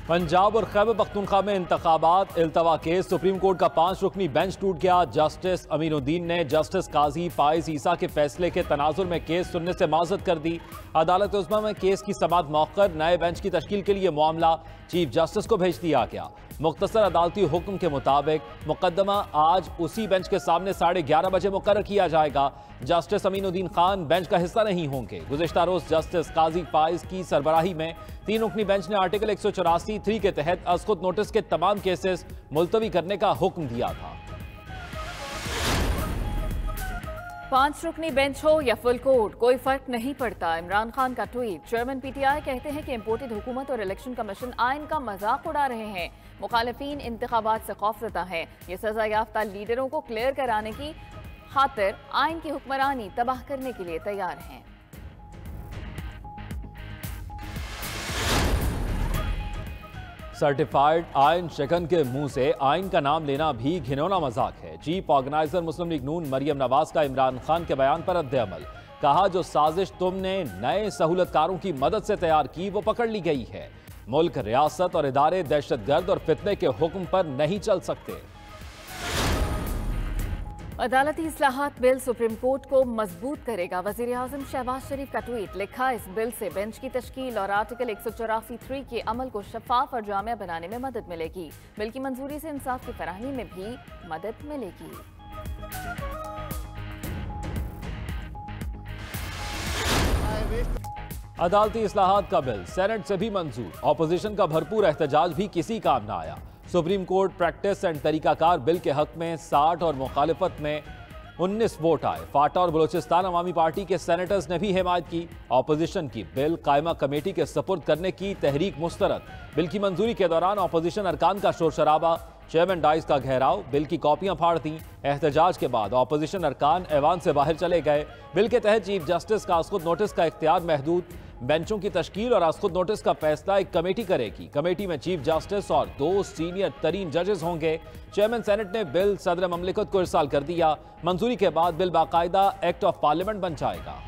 पंजाब और खैबर पख्तूनख्वा में इंतखाबात इल्तवा केस। सुप्रीम कोर्ट का 5 रुकनी बेंच टूट गया। जस्टिस अमीनुद्दीन ने जस्टिस काजी फाइज ईसा के फैसले के तनाजुर में केस सुनने से माजरत कर दी। अदालत उस्मा में केस की समाअत मौखर, नए बेंच की तश्कील के लिए मामला चीफ जस्टिस को भेज दिया गया। मुख्तसर अदालती हुक्म के मुताबिक मुकदमा आज उसी बेंच के सामने 11:30 बजे मुकर्रर किया जाएगा। जस्टिस अमीनुद्दीन खान बेंच का हिस्सा नहीं होंगे। गुज़िश्ता रोज जस्टिस काजी फाइज की सरबराही में 3 रुकनी बेंच ने आर्टिकल 184(3) के तहत अज़खुद नोटिस के तमाम केसेस मुलतवी करने का हुक्म दिया था। 5 रुकनी बेंच हो या फुल कोर्ट, कोई फर्क नहीं पड़ता। इमरान खान का ट्वीट। चेयरमैन पीटीआई कहते हैं कि इम्पोर्टेड हुकूमत और इलेक्शन कमीशन आइन का मजाक उड़ा रहे हैं। मुखालिफिन इंतखाबात से खौफजदा हैं। ये सजा याफ्ता लीडरों को क्लियर कराने की खातिर आइन की हुक्मरानी तबाह करने के लिए तैयार हैं। सर्टिफाइड आइन शिकन के मुंह से आइन का नाम लेना भी घिनौना मजाक है। चीफ ऑर्गेनाइजर मुस्लिम लीग नून मरियम नवाज का इमरान खान के बयान पर रद्द-ए-अमल। कहा, जो साजिश तुमने नए सहूलतकारों की मदद से तैयार की वो पकड़ ली गई है। मुल्क, रियासत और इदारे दहशतगर्द और फितने के हुक्म पर नहीं चल सकते। अदालती इस्लाहात बिल सुप्रीम कोर्ट को मजबूत करेगा। वजीर आजम शहबाज शरीफ का ट्वीट। लिखा, इस बिल से बेंच की तश्कील और आर्टिकल 184(3) के अमल को शफाफ और जामिया बनाने में मदद मिलेगी। बिल की मंजूरी से इंसाफ की फराहमी में भी मदद मिलेगी। अदालती इस्लाहात का बिल सेनेट से भी मंजूर। ऑपोजिशन का भरपूर एहतजाज भी किसी काम ना आया। सुप्रीम कोर्ट प्रैक्टिस एंड तरीकाकार बिल के हक में 60 और मुखालिफत में 19 वोट आए। फाटा और बलोचिस्तान अवामी पार्टी के सेनेटर्स ने भी हिमायत की। ऑपोजिशन की बिल कायमा कमेटी के सपुर्द करने की तहरीक मुस्तरद। बिल की मंजूरी के दौरान ऑपोजिशन अरकान का शोर शराबा, चेयरमैन डाइस का घेराव, बिल की कॉपियां फाड़ दी। एहतजाज के बाद ऑपोजिशन अरकान ऐवान से बाहर चले गए। बिल के तहत चीफ जस्टिस का अज़खुद नोटिस का इख्तियार महदूद। बेंचों की तश्कील और अज़खुद नोटिस का फैसला एक कमेटी करेगी। कमेटी में चीफ जस्टिस और 2 सीनियर तरीन जजेस होंगे। चेयरमैन सेनेट ने बिल सदर ममलिकत को इरसाल कर दिया। मंजूरी के बाद बिल बाकायदा एक्ट ऑफ पार्लियामेंट बन जाएगा।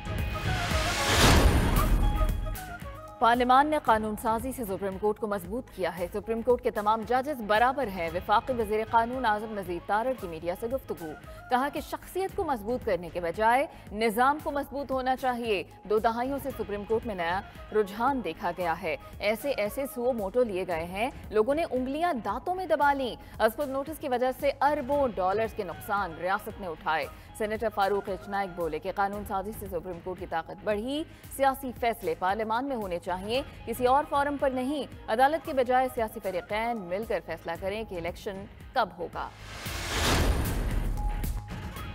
पार्लियामान ने कानून साजी से सुप्रीम कोर्ट को मजबूत किया है। सुप्रीम कोर्ट के तमाम जजेस बराबर हैं। वफाकी वज़ीर कानून आज़म नज़ीर तारड़ की मीडिया से गुफ्तगू। कहा कि शख्सियत को मजबूत करने के बजाय निज़ाम को मजबूत होना चाहिए। 2 दहाइयों से सुप्रीम कोर्ट में नया रुझान देखा गया है। ऐसे सुओ मोटो लिए गए हैं, लोगों ने उंगलियां दांतों में दबा ली। अज़खुद नोटिस की वजह से अरबों डॉलर्स के नुकसान रियासत ने उठाए। सेनेटर फारूक इचनाइक बोले कि कानून साजी से सुप्रीम कोर्ट की ताकत बढ़ी। सियासी फैसले पार्लियामान में होने चाहिए, किसी और फोरम पर नहीं। अदालत के बजाय सियासी फरीक़ैन मिलकर फैसला करें कि इलेक्शन कब होगा।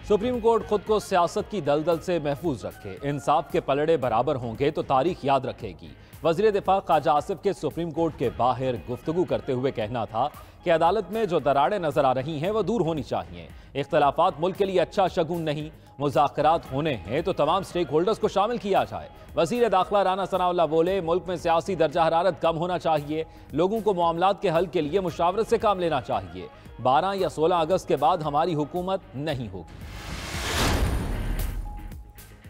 सुप्रीम कोर्ट खुद को सियासत की दलदल से महफूज रखे। इंसाफ के पलड़े बराबर होंगे तो तारीख याद रखेगी। वज़ीर दिफा ख्वाजा आसिफ के सुप्रीम कोर्ट के बाहर गुफ्तगू करते हुए कहना था कि अदालत में जो दरारें नजर आ रही हैं वो दूर होनी चाहिए। इख्तलाफात मुल्क के लिए अच्छा शगुन नहीं। मुज़ाकरात होने हैं तो तमाम स्टेक होल्डर्स को शामिल किया जाए। वज़ीर दाखिला राना सनाउल्लाह बोले, मुल्क में सियासी दर्जा हरारत कम होना चाहिए। लोगों को मामलात के हल के लिए मुशावरत से काम लेना चाहिए। 12 या 16 अगस्त के बाद हमारी हुकूमत नहीं होगी।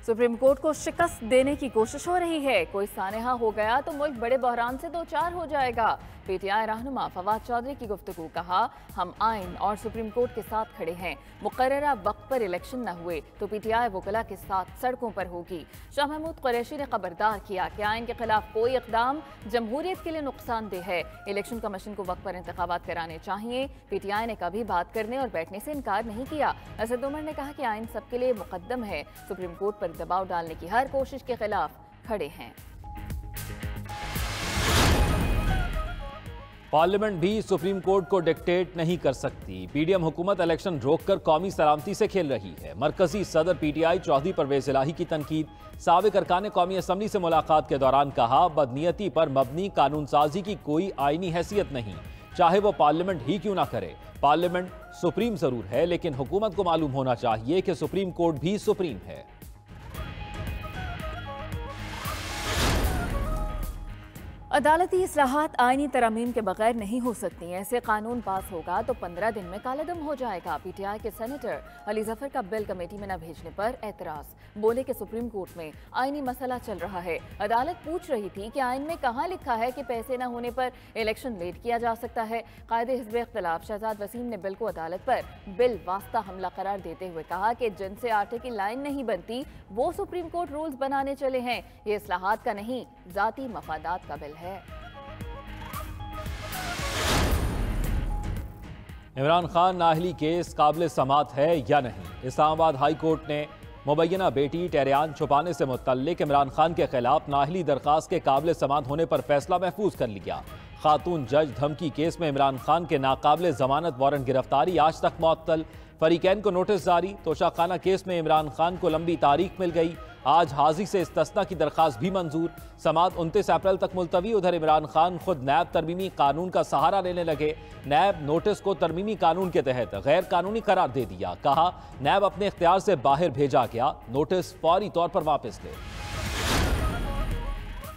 सुप्रीम कोर्ट को शिकस्त देने की कोशिश हो रही है। कोई सानेहा हो गया तो मुल्क बड़े बहरान से 2-4 हो जाएगा। पीटीआई रहनुमा फवाद चौधरी की गुफ्तगू। कहा, हम आइन और सुप्रीम कोर्ट के साथ खड़े हैं। मुकर्ररा वक्त पर इलेक्शन न हुए तो पीटीआई वकला के साथ सड़कों पर होगी। शाह महमूद कुरैशी ने खबरदार किया कि आइन के खिलाफ कोई इक़दाम जमहूरियत के लिए नुकसानदेह है। इलेक्शन कमीशन को वक्त पर इंतखाबात कराने चाहिए। पीटीआई ने कभी बात करने और बैठने से इनकार नहीं किया। असद उमर ने कहा कि आइन सबके लिए मुकद्दम है। सुप्रीम कोर्ट पर दबाव डालने की हर कोशिश के खिलाफ खड़े हैं। पार्लियामेंट भी सुप्रीम कोर्ट को डिक्टेट नहीं कर सकती। पीडीएम हुकूमत इलेक्शन रोककर कौमी सलामती से खेल रही है। मरकजी सदर पीटीआई चौधरी परवेज इलाही की तनकीद। साबिक अरकान कौमी असम्बली से मुलाकात के दौरान कहा, बदनीयती पर मबनी कानून साजी की कोई आईनी हैसियत नहीं, चाहे वो पार्लियामेंट ही क्यों ना करे। पार्लियामेंट सुप्रीम जरूर है, लेकिन हुकूमत को मालूम होना चाहिए कि सुप्रीम कोर्ट भी सुप्रीम है। अदालती इस्लाहात आईनी तरमीम के बगैर नहीं हो सकती। ऐसे कानून पास होगा तो 15 दिन में कालेदम हो जाएगा। पीटीआई के सेनेटर अली जफर का बिल कमेटी में न भेजने पर एतराज। बोले कि सुप्रीम कोर्ट में आईनी मसला चल रहा है। अदालत पूछ रही थी कि आइन में कहाँ लिखा है कि पैसे न होने पर इलेक्शन लेट किया जा सकता है। कायदे हिज़्ब इख्तिलाफ शहजाद वसीम ने बिल को अदालत पर बिल वास्ता हमला करार देते हुए कहा कि जिनसे आटे की लाइन नहीं बनती वो सुप्रीम कोर्ट रूल्स बनाने चले हैं। ये इस्लाहात का नहीं, जाती मफादात का बिल है। इमरान खान नाअहली केस काबिल समात है या नहीं? इस्लामाबाद हाई कोर्ट ने मुबैना बेटी टेरियान छुपाने से मुतल्लिक इमरान खान के खिलाफ नाअहली दरखास्त के काबिल समात होने पर फैसला महफूज कर लिया। खातून जज धमकी केस में इमरान खान के नाकाबिल जमानत वारंट गिरफ्तारी आज तक मुअत्तल। फरीकैन को नोटिस जारी। तोशाखाना केस में इमरान खान को लंबी तारीख मिल गई। आज हाजी से इस्तिस्ना की दरखास्त भी मंजूर। समात 29 अप्रैल तक मुलतवी। उधर इमरान खान खुद नैब तरमीमी कानून का सहारा लेने लगे। नैब नोटिस को तरमीमी कानून के तहत गैर कानूनी करार दे दिया। कहा नैब अपने इख्तियार से बाहर भेजा गया, नोटिस फौरी तौर पर वापस ले।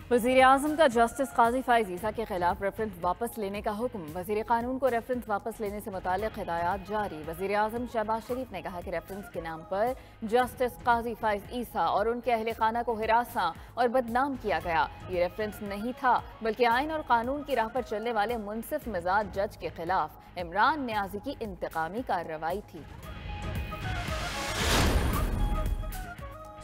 वज़ीर आज़म का जस्टिस काजी फाइज ईसा के खिलाफ रेफरेंस वापस लेने का हुक्म। वज़ीर कानून को रेफरेंस वापस लेने से मुताल्लिक़ हिदायत जारी। वज़ीर आज़म शहबाज शरीफ ने कहा कि रेफरेंस के नाम पर जस्टिस काजी फाइज ईसा और उनके अहले खाना को हिरासा और बदनाम किया गया। ये रेफरेंस नहीं था बल्कि आइन और कानून की राह पर चलने वाले मुनसिफ मिजाज जज के खिलाफ इमरान न्याजी की इंतकामी कार्रवाई थी।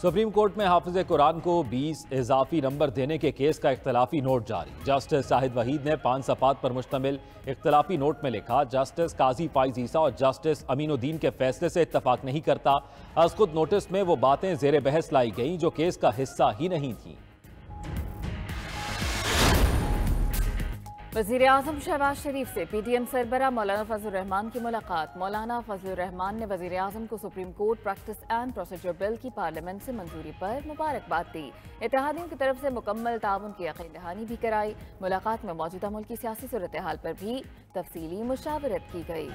सुप्रीम कोर्ट में हाफिज कुरान को 20 इजाफी नंबर देने के केस का इख्तलाफी नोट जारी। जस्टिस शाहिद वहीद ने 5 सफ़ात पर मुश्तमिल इख्तलाफी नोट में लिखा, जस्टिस काजी फाइज ईसा और जस्टिस अमीनुद्दीन के फैसले से इत्तफाक नहीं करता। अज खुद नोटिस में वो बातें जेर बहस लाई गईं जो केस का हिस्सा ही नहीं थी। वज़ीर आज़म शहबाज शरीफ से पीटीएम सरबरा मौलाना फजलुर रहमान की मुलाकात। मौलाना फजलुर रहमान ने वज़ीर आज़म को supreme court practice and procedure bill की पार्लियामेंट से मंजूरी पर मुबारकबाद दी। इत्तेहादियों की तरफ से मुकम्मल ताउन की यकीन दहानी भी कराई। मुलाकात में मौजूदा मुल्क की सियासी सूरत हाल पर भी तफसीली मुशावरत की गई।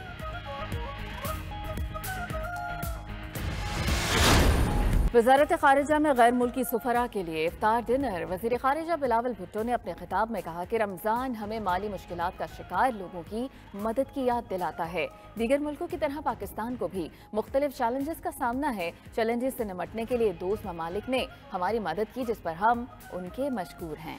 वज़ारत ख़ारिजा में गैर मुल्की सुफरा के लिए इफ्तार डिनर। वज़ीर ख़ारिजा बिलावल भुट्टो ने अपने खिताब में कहा कि रमज़ान हमें माली मुश्किलात का शिकार लोगों की मदद की याद दिलाता है। दीगर मुल्कों की तरह पाकिस्तान को भी मुख्तलिफ चैलेंजेस का सामना है। चैलेंजेस से निपटने के लिए दोस्त ममालिक ने हमारी मदद की, जिस पर हम उनके मशकूर हैं।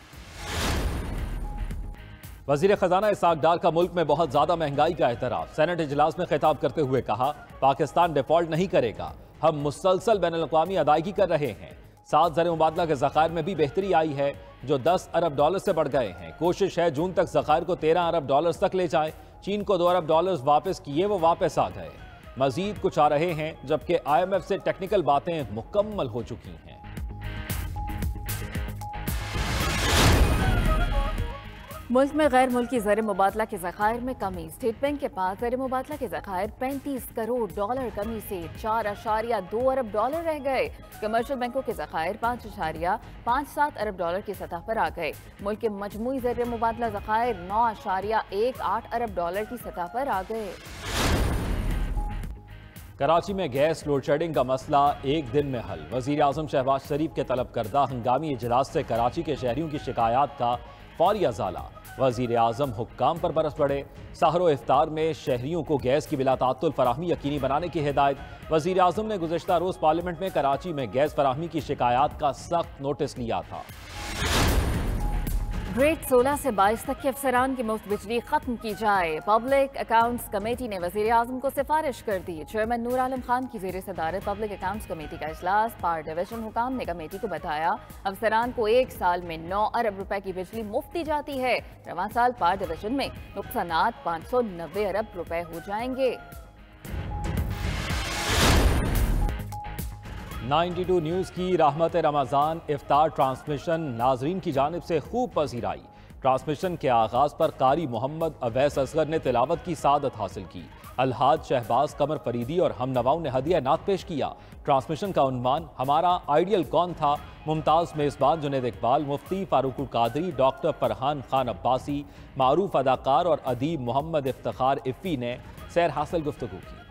वज़ीर ख़जाना इसाक डार का मुल्क में बहुत ज़्यादा महंगाई का एतराफ़। सेनेट इजलास में खिताब करते हुए कहा, पाकिस्तान डिफ़ॉल्ट नहीं करेगा, हम मुसलसल बैनुल-अक़वामी अदायगी कर रहे हैं। साथ ज़र मुबादला के ज़खायर में भी बेहतरी आई है जो 10 अरब डॉलर से बढ़ गए हैं। कोशिश है जून तक ज़खायर को 13 अरब डॉलर तक ले जाएं। चीन को 2 अरब डॉलर वापस किए, वो वापस आ गए। मजीद कुछ आ रहे हैं, जबकि IMF से टेक्निकल बातें मुकम्मल हो चुकी हैं। मुल्क में गैर मुल्की ज़र मुबादला के ज़खायर में कमी। स्टेट बैंक के पास ज़र मुबादला के ज़खायर 35 करोड़ डॉलर कमी से 4.2 अरब डॉलर रह गए। कमर्शियल बैंकों के ज़खायर 5.57 अरब डॉलर की सतह पर आ गए। मुल्क के मजमूई ज़र मुबादला ज़खायर 9.18 अरब डॉलर की सतह पर आ गए। कराची में गैस लोड शेडिंग का मसला एक दिन में हल। वज़ीर आज़म शहबाज शरीफ के तलब करदा हंगामी इजलास से कराची के शहरियों की शिकायत का फौरी अज़ाला। वज़ीर आज़म हुक्काम पर बरस पड़े। सहरो इफ्तार में शहरियों को गैस की बिला तात्तुल फराहमी यकीनी बनाने की हिदायत। वज़ीर आज़म ने गुज़श्ता रोज़ पार्लियामेंट में कराची में गैस फराहमी की शिकायत का सख्त नोटिस लिया था। ग्रेड 16 से 22 तक के अफसरान की मुफ्त बिजली खत्म की जाए। पब्लिक अकाउंट्स कमेटी ने वज़ीर आज़म को सिफारिश कर दी। चेयरमैन नूर आलम खान की ज़ेर सदारत पब्लिक अकाउंट्स कमेटी का इजलास। पार डिवीजन हुकाम ने कमेटी को बताया, अफसरान को एक साल में 9 अरब रुपए की बिजली मुफ्त दी जाती है। रवां साल पार डिवीजन में नुकसानात 590 अरब रुपए हो जाएंगे। 92 न्यूज़ की रहमत रमज़ान इफ्तार ट्रांसमिशन नाजरीन की जानिब से खूब पसीराई। ट्रांसमिशन के आगाज़ पर कारी मोहम्मद अवैस असगर ने तिलावत की सादत हासिल की। अलहाज शहबाज कमर फरीदी और हम नवाओं ने हदिया नात पेश किया। ट्रांसमिशन का उन्वान हमारा आइडियल कौन था। मुमताज़ मेज़बान जुनैद इकबाल, मुफ्ती फारूकुल कादरी, डॉक्टर फरहान खान अब्बासी, मारूफ अदाकार और अदीब मोहम्मद इफ्तिखार इफ़्फ़ी ने सैर हासिल गुफ्तगू की।